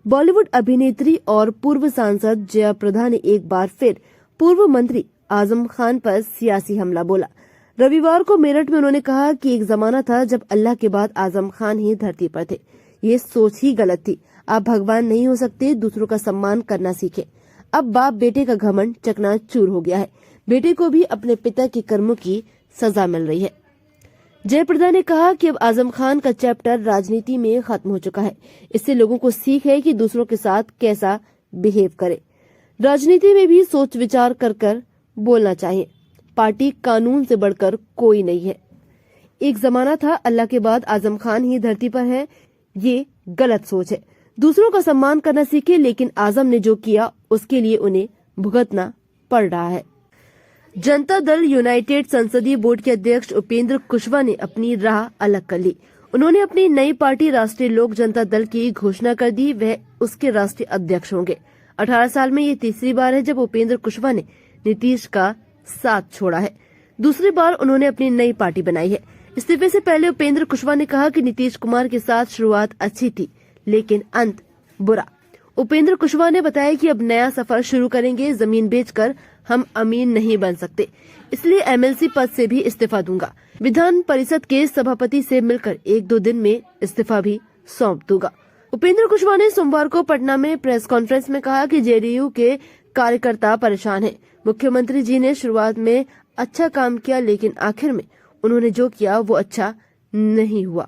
बॉलीवुड अभिनेत्री और पूर्व सांसद जया प्रदा ने एक बार फिर पूर्व मंत्री आजम खान पर सियासी हमला बोला। रविवार को मेरठ में उन्होंने कहा कि एक जमाना था जब अल्लाह के बाद आजम खान ही धरती पर थे। ये सोच ही गलत थी। आप भगवान नहीं हो सकते, दूसरों का सम्मान करना सीखें। अब बाप बेटे का घमंड चकनाचूर हो गया है। बेटे को भी अपने पिता के कर्मों की सजा मिल रही है। जयप्रदा ने कहा कि अब आजम खान का चैप्टर राजनीति में खत्म हो चुका है। इससे लोगों को सीख है कि दूसरों के साथ कैसा बिहेव करें। राजनीति में भी सोच विचार कर बोलना चाहिए। पार्टी कानून से बढ़कर कोई नहीं है। एक जमाना था अल्लाह के बाद आजम खान ही धरती पर है, ये गलत सोच है। दूसरों का सम्मान करना सीखे, लेकिन आजम ने जो किया उसके लिए उन्हें भुगतना पड़ रहा है। जनता दल यूनाइटेड संसदीय बोर्ड के अध्यक्ष उपेंद्र कुशवाहा ने अपनी राह अलग कर ली। उन्होंने अपनी नई पार्टी राष्ट्रीय लोक जनता दल की घोषणा कर दी। वह उसके राष्ट्रीय अध्यक्ष होंगे। 18 साल में ये तीसरी बार है जब उपेंद्र कुशवाहा ने नीतीश का साथ छोड़ा है। दूसरी बार उन्होंने अपनी नई पार्टी बनाई है। इस्तीफे से पहले उपेंद्र कुशवाहा ने कहा कि नीतीश कुमार के साथ शुरुआत अच्छी थी, लेकिन अंत बुरा। उपेंद्र कुशवाहा ने बताया कि अब नया सफर शुरू करेंगे। जमीन बेचकर हम अमीर नहीं बन सकते, इसलिए एमएलसी पद से भी इस्तीफा दूंगा। विधान परिषद के सभापति से मिलकर 1-2 दिन में इस्तीफा भी सौंप दूंगा। उपेंद्र कुशवाहा ने सोमवार को पटना में प्रेस कॉन्फ्रेंस में कहा कि जेडीयू के कार्यकर्ता परेशान हैं। मुख्यमंत्री जी ने शुरुआत में अच्छा काम किया, लेकिन आखिर में उन्होंने जो किया वो अच्छा नहीं हुआ।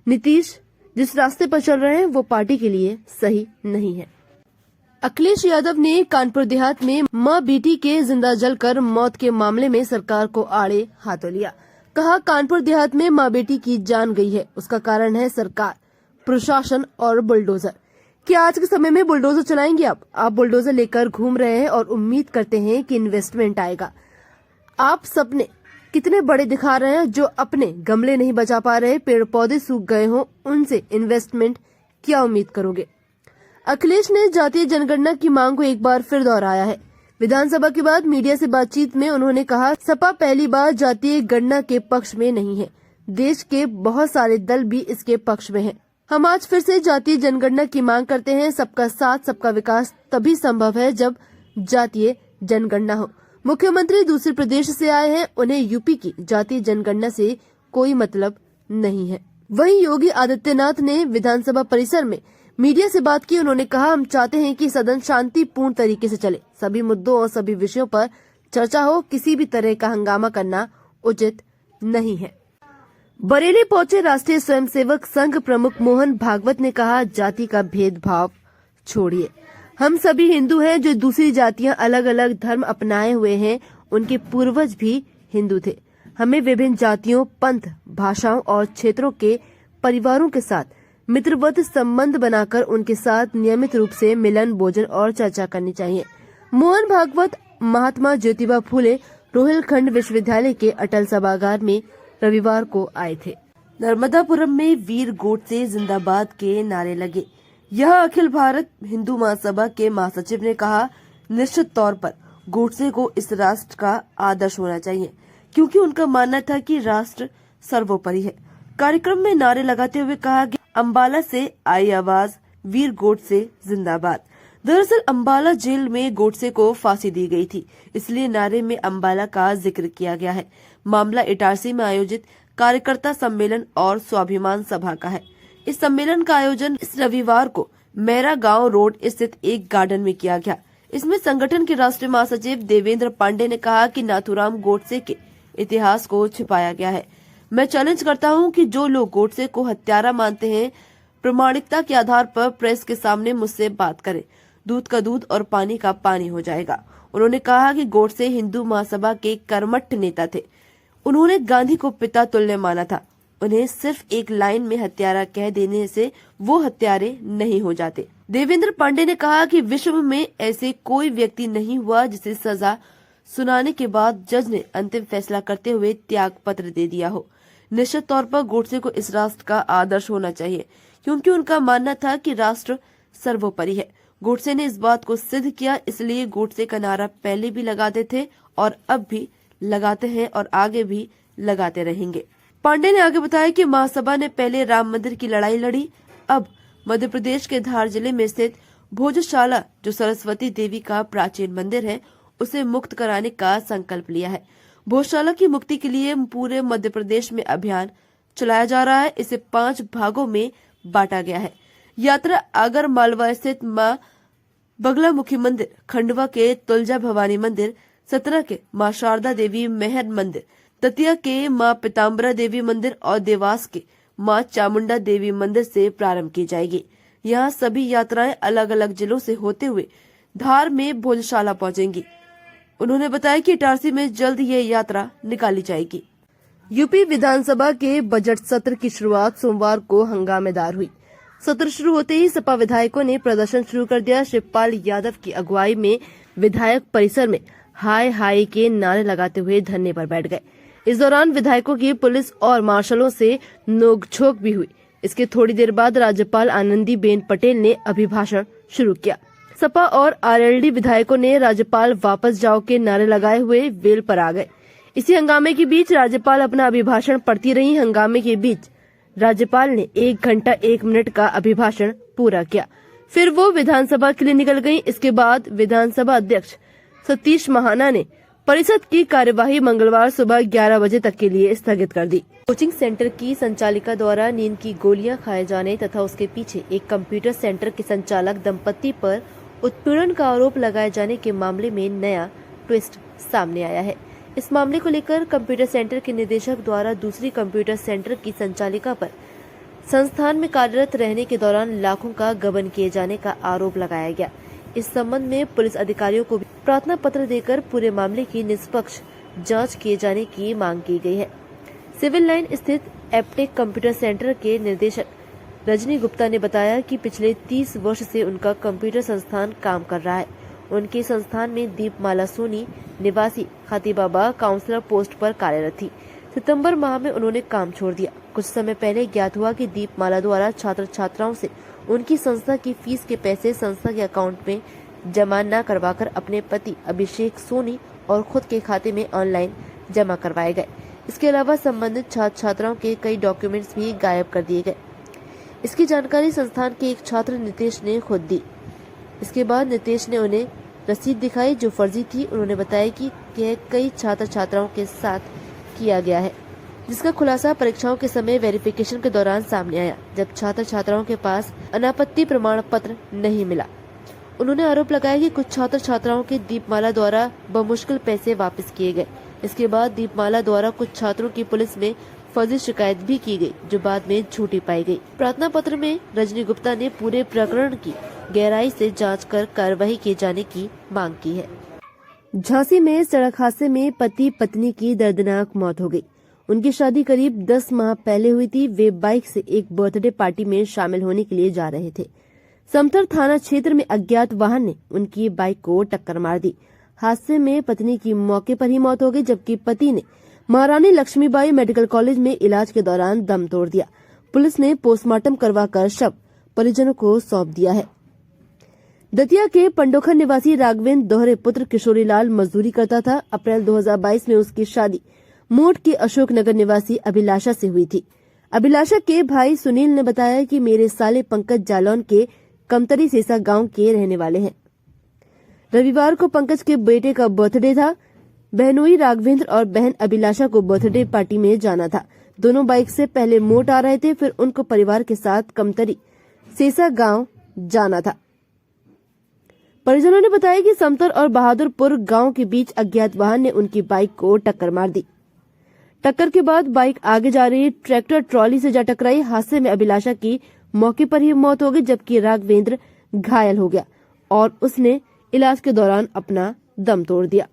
नीतीश जिस रास्ते पर चल रहे हैं वो पार्टी के लिए सही नहीं है। अखिलेश यादव ने कानपुर देहात में मां बेटी के जिंदा जलकर मौत के मामले में सरकार को आड़े हाथों लिया। कहा, कानपुर देहात में मां बेटी की जान गई है, उसका कारण है सरकार, प्रशासन और बुलडोजर। क्या आज के समय में बुलडोजर चलाएंगे? आप बुलडोजर लेकर घूम रहे हैं और उम्मीद करते हैं कि इन्वेस्टमेंट आएगा। आप सपने कितने बड़े दिखा रहे हैं जो अपने गमले नहीं बचा पा रहे, पेड़ पौधे सूख गए हों, उनसे इन्वेस्टमेंट क्या उम्मीद करोगे? अखिलेश ने जातीय जनगणना की मांग को एक बार फिर दोहराया है। विधानसभा के बाद मीडिया से बातचीत में उन्होंने कहा, सपा पहली बार जातीय गणना के पक्ष में नहीं है। देश के बहुत सारे दल भी इसके पक्ष में हैं। हम आज फिर से जातीय जनगणना की मांग करते हैं। सबका साथ, सबका विकास तभी संभव है जब जातीय जनगणना हो। मुख्यमंत्री दूसरे प्रदेश से आए हैं, उन्हें यूपी की जातीय जनगणना से कोई मतलब नहीं है। वहीं योगी आदित्यनाथ ने विधानसभा परिसर में मीडिया से बात की। उन्होंने कहा, हम चाहते हैं कि सदन शांतिपूर्ण तरीके से चले, सभी मुद्दों और सभी विषयों पर चर्चा हो। किसी भी तरह का हंगामा करना उचित नहीं है। बरेली पहुंचे राष्ट्रीय स्वयंसेवक संघ प्रमुख मोहन भागवत ने कहा, जाति का भेदभाव छोड़िए। हम सभी हिंदू हैं। जो दूसरी जातियां अलग अलग धर्म अपनाए हुए हैं, उनके पूर्वज भी हिंदू थे। हमें विभिन्न जातियों, पंथ, भाषाओं और क्षेत्रों के परिवारों के साथ मित्रवत संबंध बनाकर उनके साथ नियमित रूप से मिलन, भोजन और चर्चा करनी चाहिए। मोहन भागवत महात्मा ज्योतिबा फूले रोहिलखंड विश्वविद्यालय के अटल सभागार में रविवार को आए थे। नर्मदापुरम में वीर गोडसे जिंदाबाद के नारे लगे। यह अखिल भारत हिंदू महासभा के महासचिव ने कहा, निश्चित तौर पर गोडसे को इस राष्ट्र का आदर्श होना चाहिए, क्योंकि उनका मानना था कि राष्ट्र सर्वोपरि है। कार्यक्रम में नारे लगाते हुए कहा कि अंबाला से आई आवाज, वीर गोडसे जिंदाबाद। दरअसल अंबाला जेल में गोडसे को फांसी दी गई थी, इसलिए नारे में अंबाला का जिक्र किया गया है। मामला इटारसी में आयोजित कार्यकर्ता सम्मेलन और स्वाभिमान सभा का है। इस सम्मेलन का आयोजन इस रविवार को मेरा गांव रोड स्थित एक गार्डन में किया गया। इसमें संगठन के राष्ट्रीय महासचिव देवेंद्र पांडे ने कहा कि नाथूराम गोडसे के इतिहास को छिपाया गया है। मैं चैलेंज करता हूं कि जो लोग गोडसे को हत्यारा मानते हैं, प्रामाणिकता के आधार पर प्रेस के सामने मुझसे बात करें। दूध का दूध और पानी का पानी हो जाएगा। उन्होंने कहा कि गोडसे हिंदू महासभा के कर्मठ नेता थे। उन्होंने गांधी को पिता तुल्य माना था। उन्हें सिर्फ एक लाइन में हत्यारा कह देने से वो हत्यारे नहीं हो जाते। देवेंद्र पांडे ने कहा कि विश्व में ऐसे कोई व्यक्ति नहीं हुआ जिसे सजा सुनाने के बाद जज ने अंतिम फैसला करते हुए त्याग पत्र दे दिया हो। निश्चित तौर पर गोडसे को इस राष्ट्र का आदर्श होना चाहिए, क्योंकि उनका मानना था कि राष्ट्र सर्वोपरि है। गोडसे ने इस बात को सिद्ध किया, इसलिए गोडसे का नारा पहले भी लगाते थे और अब भी लगाते हैं और आगे भी लगाते रहेंगे। पांडे ने आगे बताया कि महासभा ने पहले राम मंदिर की लड़ाई लड़ी, अब मध्य प्रदेश के धार जिले में स्थित भोजशाला, जो सरस्वती देवी का प्राचीन मंदिर है, उसे मुक्त कराने का संकल्प लिया है। भोजशाला की मुक्ति के लिए पूरे मध्य प्रदेश में अभियान चलाया जा रहा है। इसे 5 भागों में बांटा गया है। यात्रा आगर मालवा स्थित मां बगलामुखी मंदिर, खंडवा के तुलजा भवानी मंदिर, सतना के मां शारदा देवी मेहर मंदिर, दतिया के मां पीताम्बरा देवी मंदिर और देवास के मां चामुंडा देवी मंदिर से प्रारंभ की जाएगी। यहाँ सभी यात्राएं अलग अलग जिलों से होते हुए धार में भोजशाला पहुंचेंगी। उन्होंने बताया कि इटारसी में जल्द ये यात्रा निकाली जाएगी। यूपी विधानसभा के बजट सत्र की शुरुआत सोमवार को हंगामेदार हुई। सत्र शुरू होते ही सपा विधायकों ने प्रदर्शन शुरू कर दिया। शिवपाल यादव की अगुवाई में विधायक परिसर में हाय हाय के नारे लगाते हुए धरने पर बैठ गए। इस दौरान विधायकों की पुलिस और मार्शलों से नोकझोंक भी हुई। इसके थोड़ी देर बाद राज्यपाल आनंदीबेन पटेल ने अभिभाषण शुरू किया। सपा और आरएलडी विधायकों ने राज्यपाल वापस जाओ के नारे लगाए हुए वेल पर आ गए। इसी हंगामे के बीच राज्यपाल अपना अभिभाषण पढ़ती रही। हंगामे के बीच राज्यपाल ने 1 घंटा 1 मिनट का अभिभाषण पूरा किया। फिर वो विधानसभा के लिए निकल गयी। इसके बाद विधानसभा अध्यक्ष सतीश महाना ने परिषद की कार्यवाही मंगलवार सुबह 11 बजे तक के लिए स्थगित कर दी। कोचिंग सेंटर की संचालिका द्वारा नींद की गोलियां खाए जाने तथा उसके पीछे एक कंप्यूटर सेंटर के संचालक दंपति पर उत्पीड़न का आरोप लगाए जाने के मामले में नया ट्विस्ट सामने आया है। इस मामले को लेकर कंप्यूटर सेंटर के निदेशक द्वारा दूसरी कंप्यूटर सेंटर की संचालिका पर संस्थान में कार्यरत रहने के दौरान लाखों का गबन किए जाने का आरोप लगाया गया। इस संबंध में पुलिस अधिकारियों को प्रार्थना पत्र देकर पूरे मामले की निष्पक्ष जांच किए जाने की मांग की गई है। सिविल लाइन स्थित एप्टेक कंप्यूटर सेंटर के निदेशक रजनी गुप्ता ने बताया कि पिछले 30 वर्ष से उनका कंप्यूटर संस्थान काम कर रहा है। उनके संस्थान में दीपमाला सोनी निवासी खातीबाबा काउंसलर पोस्ट पर कार्यरत थी। सितंबर माह में उन्होंने काम छोड़ दिया। कुछ समय पहले ज्ञात हुआ कि दीपमाला द्वारा छात्र छात्राओं से उनकी संस्था की फीस के पैसे संस्था के अकाउंट में जमा न करवाकर अपने पति अभिषेक सोनी और खुद के खाते में ऑनलाइन जमा करवाए गए। इसके अलावा संबंधित छात्र छात्राओं के कई डॉक्यूमेंट्स भी गायब कर दिए गए। इसकी जानकारी संस्थान के एक छात्र नितेश ने खुद दी। इसके बाद नितेश ने उन्हें रसीद दिखाई जो फर्जी थी। उन्होंने बताया कि यह कई छात्र छात्राओं के साथ किया गया है, जिसका खुलासा परीक्षाओं के समय वेरिफिकेशन के दौरान सामने आया, जब छात्र छात्राओं के पास अनापत्ति प्रमाण पत्र नहीं मिला। उन्होंने आरोप लगाया कि कुछ छात्र छात्राओं के दीपमाला द्वारा बमुश्किल पैसे वापस किए गए। इसके बाद दीपमाला द्वारा कुछ छात्रों की पुलिस में फर्जी शिकायत भी की गई, जो बाद में झूठी पाई गई। प्रार्थना पत्र में रजनी गुप्ता ने पूरे प्रकरण की गहराई से जांच कर कार्रवाई किए जाने की मांग की है। झांसी में सड़क हादसे में पति पत्नी की दर्दनाक मौत हो गई। उनकी शादी करीब 10 माह पहले हुई थी। वे बाइक से एक बर्थडे पार्टी में शामिल होने के लिए जा रहे थे। समथर थाना क्षेत्र में अज्ञात वाहन ने उनकी बाइक को टक्कर मार दी। हादसे में पत्नी की मौके पर ही मौत हो गई, जबकि पति ने महारानी लक्ष्मीबाई मेडिकल कॉलेज में इलाज के दौरान दम तोड़ दिया। पुलिस ने पोस्टमार्टम करवाकर शव परिजनों को सौंप दिया है। दतिया के पंडोखर निवासी राघवेंद्र दोहरे पुत्र किशोरीलाल मजदूरी करता था। अप्रैल 2022 में उसकी शादी मोट के अशोकनगर निवासी अभिलाषा से हुई थी। अभिलाषा के भाई सुनील ने बताया कि मेरे साले पंकज जालौन के कमतरी सेसा गांव के रहने वाले हैं। रविवार को पंकज के बेटे का बर्थडे था। बहनोई राघवेंद्र और बहन अभिलाषा को बर्थडे पार्टी में जाना था। दोनों बाइक से पहले मोट आ रहे थे, फिर उनको परिवार के साथ कमतरी सेसा गांव जाना था। परिजनों ने बताया कि समतर और बहादुरपुर गांव के बीच अज्ञात वाहन ने उनकी बाइक को टक्कर मार दी। टक्कर के बाद बाइक आगे जा रही ट्रैक्टर ट्रॉली से जा टकराई। हादसे में अभिलाषा की मौके पर ही मौत हो गई, जबकि राघवेंद्र घायल हो गया और उसने इलाज के दौरान अपना दम तोड़ दिया।